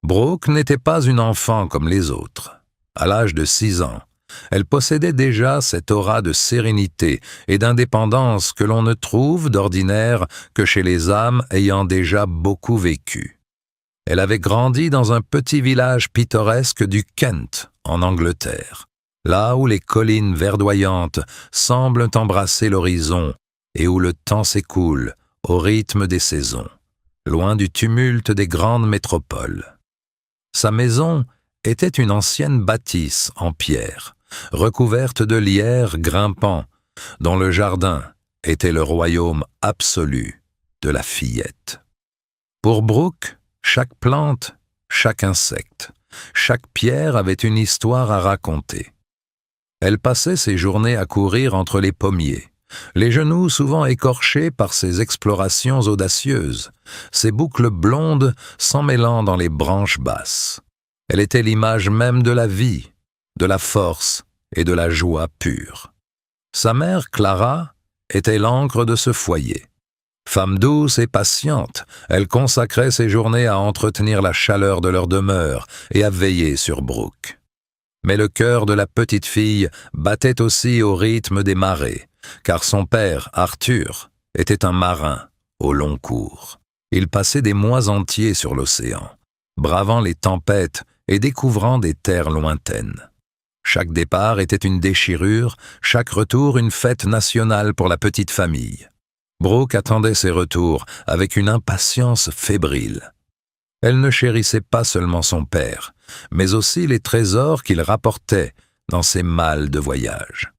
Brooke n'était pas une enfant comme les autres. À l'âge de 6 ans, elle possédait déjà cette aura de sérénité et d'indépendance que l'on ne trouve d'ordinaire que chez les âmes ayant déjà beaucoup vécu. Elle avait grandi dans un petit village pittoresque du Kent, en Angleterre, là où les collines verdoyantes semblent embrasser l'horizon et où le temps s'écoule au rythme des saisons, loin du tumulte des grandes métropoles. Sa maison était une ancienne bâtisse en pierre, recouverte de lierres grimpants, dont le jardin était le royaume absolu de la fillette. Pour Brooke, chaque plante, chaque insecte, chaque pierre avait une histoire à raconter. Elle passait ses journées à courir entre les pommiers, les genoux souvent écorchés par ses explorations audacieuses, ses boucles blondes s'emmêlant dans les branches basses. Elle était l'image même de la vie, de la force et de la joie pure. Sa mère, Clara, était l'encre de ce foyer. Femme douce et patiente, elle consacrait ses journées à entretenir la chaleur de leur demeure et à veiller sur Brooke. Mais le cœur de la petite fille battait aussi au rythme des marées, car son père, Arthur, était un marin au long cours. Il passait des mois entiers sur l'océan, bravant les tempêtes et découvrant des terres lointaines. Chaque départ était une déchirure, chaque retour une fête nationale pour la petite famille. Brooke attendait ses retours avec une impatience fébrile. Elle ne chérissait pas seulement son père, mais aussi les trésors qu'il rapportait dans ses malles de voyage.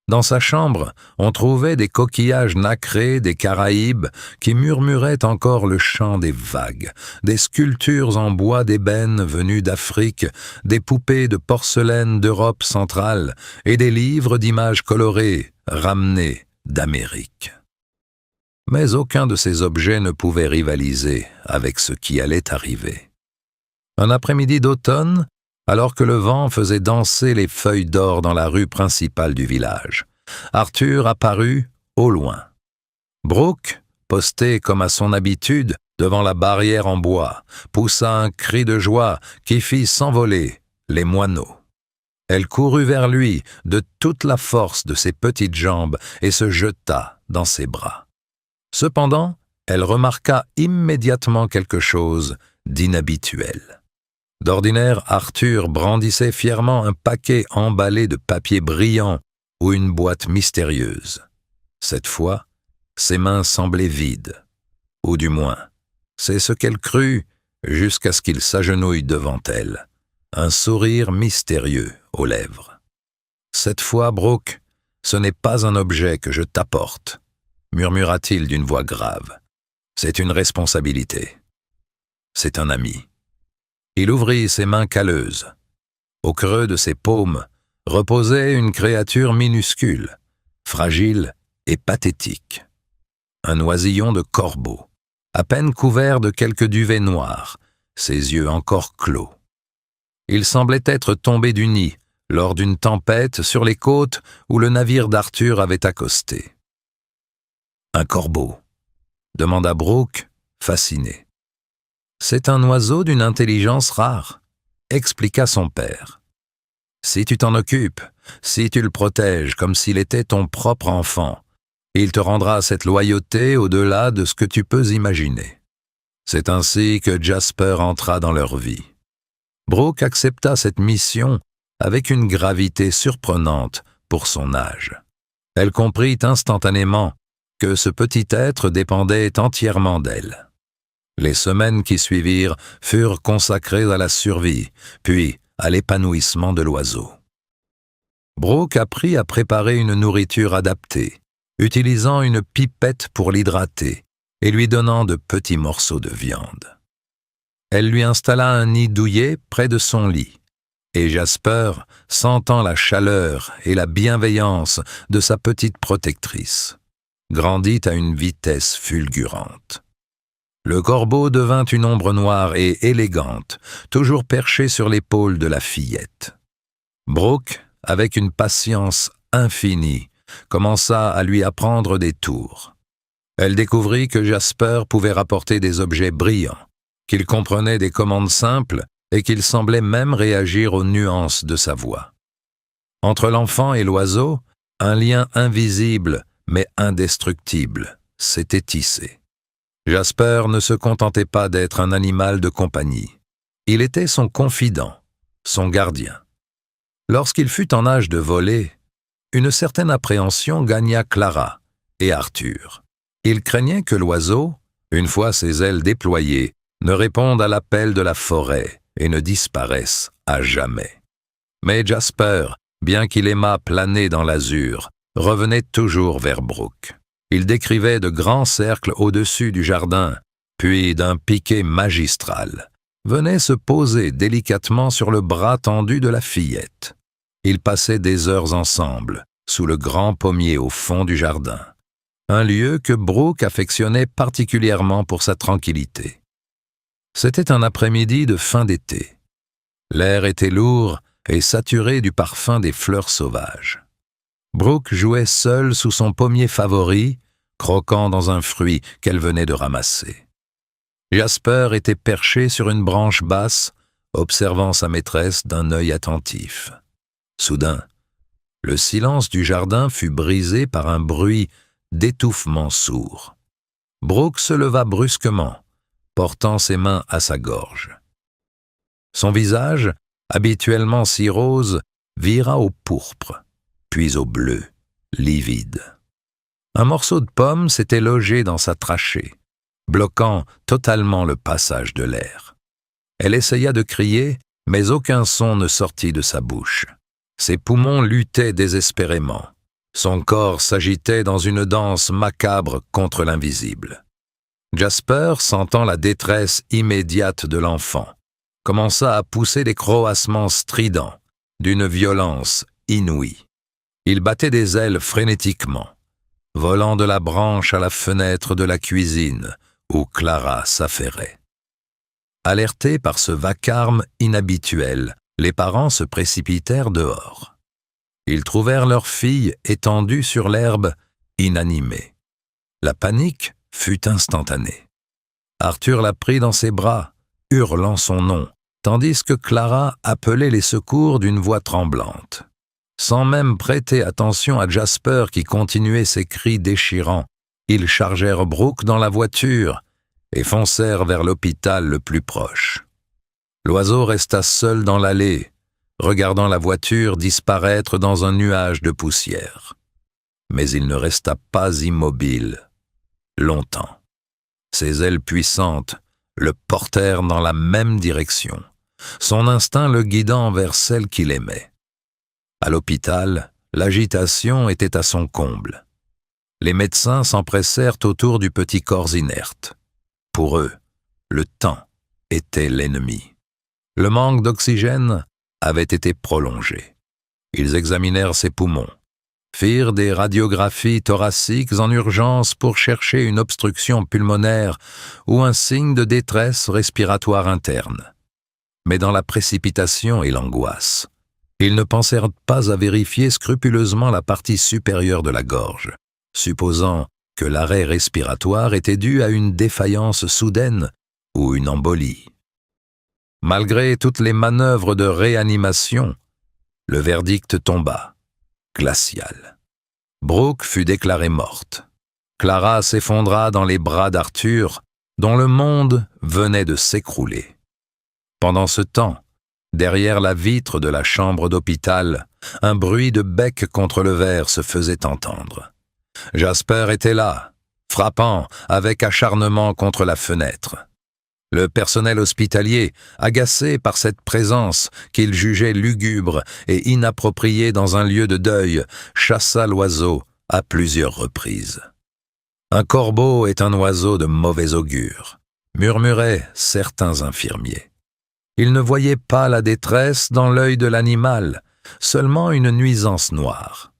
Dans sa chambre, on trouvait des coquillages nacrés des Caraïbes qui murmuraient encore le chant des vagues, des sculptures en bois d'ébène venues d'Afrique, des poupées de porcelaine d'Europe centrale et des livres d'images colorées ramenés d'Amérique. Mais aucun de ces objets ne pouvait rivaliser avec ce qui allait arriver. Un après-midi d'automne, alors que le vent faisait danser les feuilles d'or dans la rue principale du village, Arthur apparut au loin. Brooke, posté comme à son habitude devant la barrière en bois, poussa un cri de joie qui fit s'envoler les moineaux. Elle courut vers lui de toute la force de ses petites jambes et se jeta dans ses bras. Cependant, elle remarqua immédiatement quelque chose d'inhabituel. D'ordinaire, Arthur brandissait fièrement un paquet emballé de papier brillant ou une boîte mystérieuse. Cette fois, ses mains semblaient vides, ou du moins, c'est ce qu'elle crut jusqu'à ce qu'il s'agenouille devant elle, un sourire mystérieux aux lèvres. « Cette fois, Brooke, ce n'est pas un objet que je t'apporte, » murmura-t-il d'une voix grave. « C'est une responsabilité. C'est un ami. » Il ouvrit ses mains calleuses. Au creux de ses paumes reposait une créature minuscule, fragile et pathétique. Un oisillon de corbeau, à peine couvert de quelques duvets noirs, ses yeux encore clos. Il semblait être tombé du nid lors d'une tempête sur les côtes où le navire d'Arthur avait accosté. « Un corbeau ?» demanda Brooke, fasciné. « C'est un oiseau d'une intelligence rare », expliqua son père. « Si tu t'en occupes, si tu le protèges comme s'il était ton propre enfant, il te rendra cette loyauté au-delà de ce que tu peux imaginer. » C'est ainsi que Jasper entra dans leur vie. Brooke accepta cette mission avec une gravité surprenante pour son âge. Elle comprit instantanément que ce petit être dépendait entièrement d'elle. Les semaines qui suivirent furent consacrées à la survie, puis à l'épanouissement de l'oiseau. Brooke apprit à préparer une nourriture adaptée, utilisant une pipette pour l'hydrater et lui donnant de petits morceaux de viande. Elle lui installa un nid douillet près de son lit, et Jasper, sentant la chaleur et la bienveillance de sa petite protectrice, grandit à une vitesse fulgurante. Le corbeau devint une ombre noire et élégante, toujours perchée sur l'épaule de la fillette. Brooke, avec une patience infinie, commença à lui apprendre des tours. Elle découvrit que Jasper pouvait rapporter des objets brillants, qu'il comprenait des commandes simples et qu'il semblait même réagir aux nuances de sa voix. Entre l'enfant et l'oiseau, un lien invisible mais indestructible s'était tissé. Jasper ne se contentait pas d'être un animal de compagnie. Il était son confident, son gardien. Lorsqu'il fut en âge de voler, une certaine appréhension gagna Clara et Arthur. Il craignait que l'oiseau, une fois ses ailes déployées, ne réponde à l'appel de la forêt et ne disparaisse à jamais. Mais Jasper, bien qu'il aimât planer dans l'azur, revenait toujours vers Brooke. Il décrivait de grands cercles au-dessus du jardin, puis d'un piquet magistral, venait se poser délicatement sur le bras tendu de la fillette. Ils passaient des heures ensemble, sous le grand pommier au fond du jardin, un lieu que Brooke affectionnait particulièrement pour sa tranquillité. C'était un après-midi de fin d'été. L'air était lourd et saturé du parfum des fleurs sauvages. Brooke jouait seule sous son pommier favori, croquant dans un fruit qu'elle venait de ramasser. Jasper était perché sur une branche basse, observant sa maîtresse d'un œil attentif. Soudain, le silence du jardin fut brisé par un bruit d'étouffement sourd. Brooke se leva brusquement, portant ses mains à sa gorge. Son visage, habituellement si rose, vira au pourpre, puis au bleu, livide. Un morceau de pomme s'était logé dans sa trachée, bloquant totalement le passage de l'air. Elle essaya de crier, mais aucun son ne sortit de sa bouche. Ses poumons luttaient désespérément. Son corps s'agitait dans une danse macabre contre l'invisible. Jasper, sentant la détresse immédiate de l'enfant, commença à pousser des croassements stridents, d'une violence inouïe. Il battait des ailes frénétiquement, volant de la branche à la fenêtre de la cuisine où Clara s'affairait. Alertés par ce vacarme inhabituel, les parents se précipitèrent dehors. Ils trouvèrent leur fille étendue sur l'herbe, inanimée. La panique fut instantanée. Arthur la prit dans ses bras, hurlant son nom, tandis que Clara appelait les secours d'une voix tremblante. Sans même prêter attention à Jasper qui continuait ses cris déchirants, ils chargèrent Brooke dans la voiture et foncèrent vers l'hôpital le plus proche. L'oiseau resta seul dans l'allée, regardant la voiture disparaître dans un nuage de poussière. Mais il ne resta pas immobile longtemps. Ses ailes puissantes le portèrent dans la même direction, son instinct le guidant vers celle qu'il aimait. À l'hôpital, l'agitation était à son comble. Les médecins s'empressèrent autour du petit corps inerte. Pour eux, le temps était l'ennemi. Le manque d'oxygène avait été prolongé. Ils examinèrent ses poumons, firent des radiographies thoraciques en urgence pour chercher une obstruction pulmonaire ou un signe de détresse respiratoire interne. Mais dans la précipitation et l'angoisse, ils ne pensèrent pas à vérifier scrupuleusement la partie supérieure de la gorge, supposant que l'arrêt respiratoire était dû à une défaillance soudaine ou une embolie. Malgré toutes les manœuvres de réanimation, le verdict tomba, glacial. Brooke fut déclarée morte. Clara s'effondra dans les bras d'Arthur, dont le monde venait de s'écrouler. Pendant ce temps, derrière la vitre de la chambre d'hôpital, un bruit de bec contre le verre se faisait entendre. Jasper était là, frappant avec acharnement contre la fenêtre. Le personnel hospitalier, agacé par cette présence qu'il jugeait lugubre et inappropriée dans un lieu de deuil, chassa l'oiseau à plusieurs reprises. Un corbeau est un oiseau de mauvais augure, murmuraient certains infirmiers. Ils ne voyaient pas la détresse dans l'œil de l'animal, seulement une nuisance noire.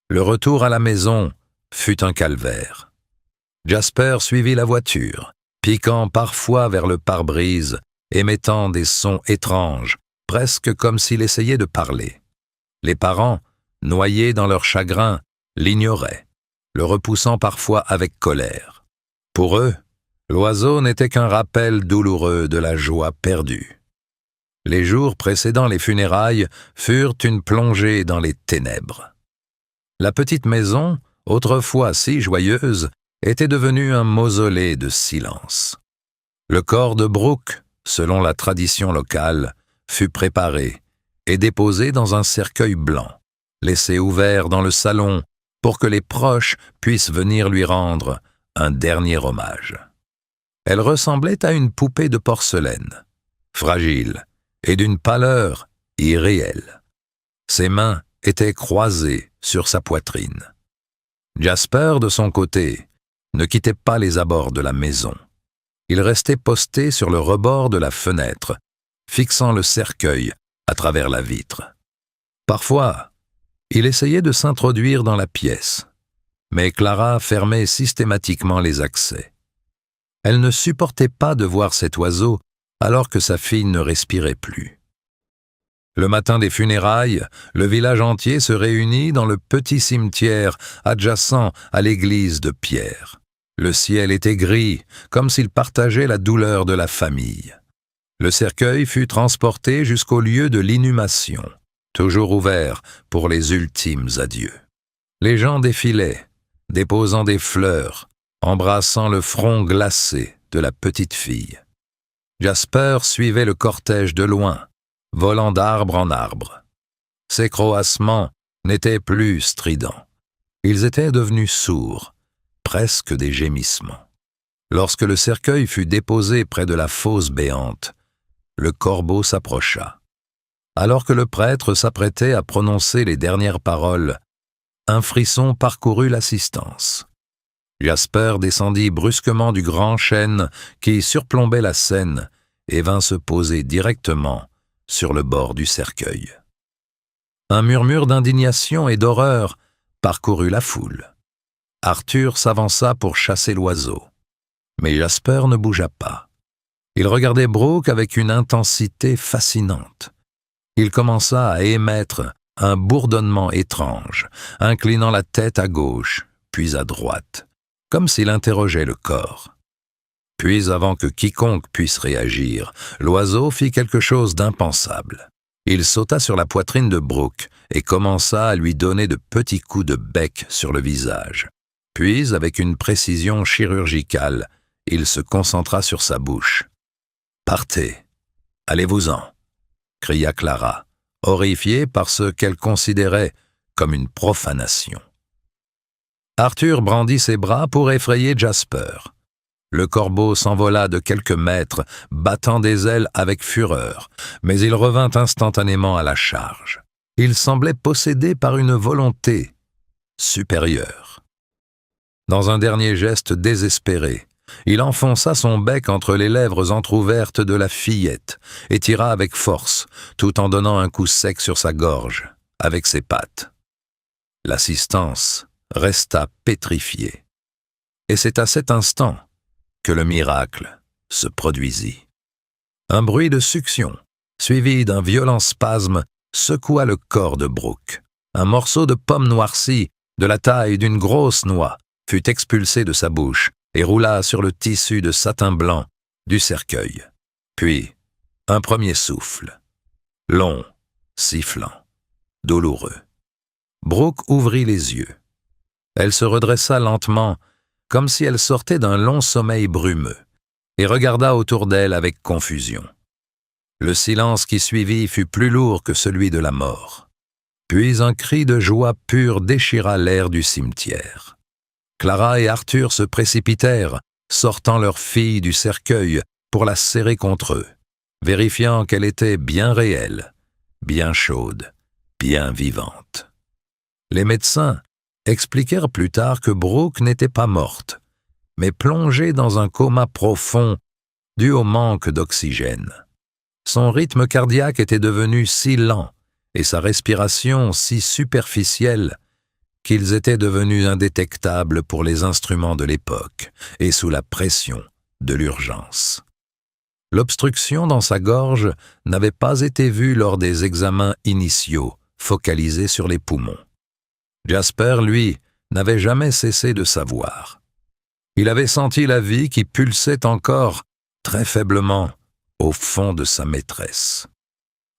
Le retour à la maison fut un calvaire. Jasper suivit la voiture, piquant parfois vers le pare-brise, émettant des sons étranges, presque comme s'il essayait de parler. Les parents, noyés dans leur chagrin, l'ignoraient, le repoussant parfois avec colère. Pour eux, L'oiseau n'était qu'un rappel douloureux de la joie perdue. Les jours précédant les funérailles furent une plongée dans les ténèbres. La petite maison, autrefois si joyeuse, était devenue un mausolée de silence. Le corps de Brooke, selon la tradition locale, fut préparé et déposé dans un cercueil blanc, laissé ouvert dans le salon pour que les proches puissent venir lui rendre un dernier hommage. Elle ressemblait à une poupée de porcelaine, fragile et d'une pâleur irréelle. Ses mains étaient croisées sur sa poitrine. Jasper, de son côté, ne quittait pas les abords de la maison. Il restait posté sur le rebord de la fenêtre, fixant le cercueil à travers la vitre. Parfois, il essayait de s'introduire dans la pièce, mais Clara fermait systématiquement les accès. Elle ne supportait pas de voir cet oiseau alors que sa fille ne respirait plus. Le matin des funérailles, le village entier se réunit dans le petit cimetière adjacent à l'église de Pierre. Le ciel était gris, comme s'il partageait la douleur de la famille. Le cercueil fut transporté jusqu'au lieu de l'inhumation, toujours ouvert pour les ultimes adieux. Les gens défilaient, déposant des fleurs, embrassant le front glacé de la petite fille. Jasper suivait le cortège de loin, volant d'arbre en arbre. Ses croassements n'étaient plus stridents. Ils étaient devenus sourds, presque des gémissements. Lorsque le cercueil fut déposé près de la fosse béante, le corbeau s'approcha. Alors que le prêtre s'apprêtait à prononcer les dernières paroles, un frisson parcourut l'assistance. Jasper descendit brusquement du grand chêne qui surplombait la scène et vint se poser directement sur le bord du cercueil. Un murmure d'indignation et d'horreur parcourut la foule. Arthur s'avança pour chasser l'oiseau. Mais Jasper ne bougea pas. Il regardait Brooke avec une intensité fascinante. Il commença à émettre un bourdonnement étrange, inclinant la tête à gauche, puis à droite, comme s'il interrogeait le corps. Puis, avant que quiconque puisse réagir, l'oiseau fit quelque chose d'impensable. Il sauta sur la poitrine de Brooke et commença à lui donner de petits coups de bec sur le visage. Puis, avec une précision chirurgicale, il se concentra sur sa bouche. « Partez, allez-vous-en » cria Clara, horrifiée par ce qu'elle considérait comme une profanation. Arthur brandit ses bras pour effrayer Jasper. Le corbeau s'envola de quelques mètres, battant des ailes avec fureur, mais il revint instantanément à la charge. Il semblait possédé par une volonté supérieure. Dans un dernier geste désespéré, il enfonça son bec entre les lèvres entr'ouvertes de la fillette et tira avec force, tout en donnant un coup sec sur sa gorge, avec ses pattes. L'assistance resta pétrifiée. Et c'est à cet instant que le miracle se produisit. Un bruit de succion, suivi d'un violent spasme, secoua le corps de Brooke. Un morceau de pomme noircie, de la taille d'une grosse noix, fut expulsé de sa bouche et roula sur le tissu de satin blanc du cercueil. Puis, un premier souffle, long, sifflant, douloureux. Brooke ouvrit les yeux. Elle se redressa lentement, comme si elle sortait d'un long sommeil brumeux, et regarda autour d'elle avec confusion. Le silence qui suivit fut plus lourd que celui de la mort. Puis un cri de joie pure déchira l'air du cimetière. Clara et Arthur se précipitèrent, sortant leur fille du cercueil pour la serrer contre eux, vérifiant qu'elle était bien réelle, bien chaude, bien vivante. Les médecins expliquèrent plus tard que Brooke n'était pas morte, mais plongée dans un coma profond dû au manque d'oxygène. Son rythme cardiaque était devenu si lent et sa respiration si superficielle qu'ils étaient devenus indétectables pour les instruments de l'époque et sous la pression de l'urgence. L'obstruction dans sa gorge n'avait pas été vue lors des examens initiaux focalisés sur les poumons. Jasper, lui, n'avait jamais cessé de savoir. Il avait senti la vie qui pulsait encore, très faiblement, au fond de sa maîtresse.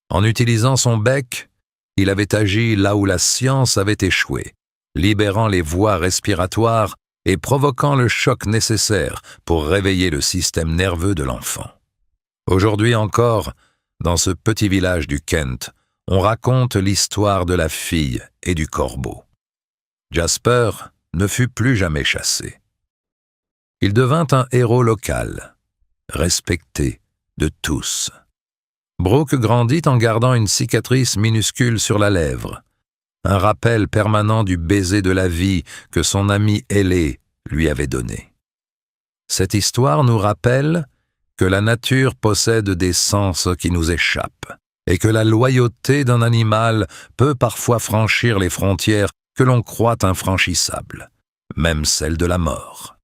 En utilisant son bec, il avait agi là où la science avait échoué, libérant les voies respiratoires et provoquant le choc nécessaire pour réveiller le système nerveux de l'enfant. Aujourd'hui encore, dans ce petit village du Kent, on raconte l'histoire de la fille et du corbeau. Jasper ne fut plus jamais chassé. Il devint un héros local, respecté de tous. Brooke grandit en gardant une cicatrice minuscule sur la lèvre, un rappel permanent du baiser de la vie que son ami ailé lui avait donné. Cette histoire nous rappelle que la nature possède des sens qui nous échappent et que la loyauté d'un animal peut parfois franchir les frontières que l'on croit infranchissables, même celles de la mort.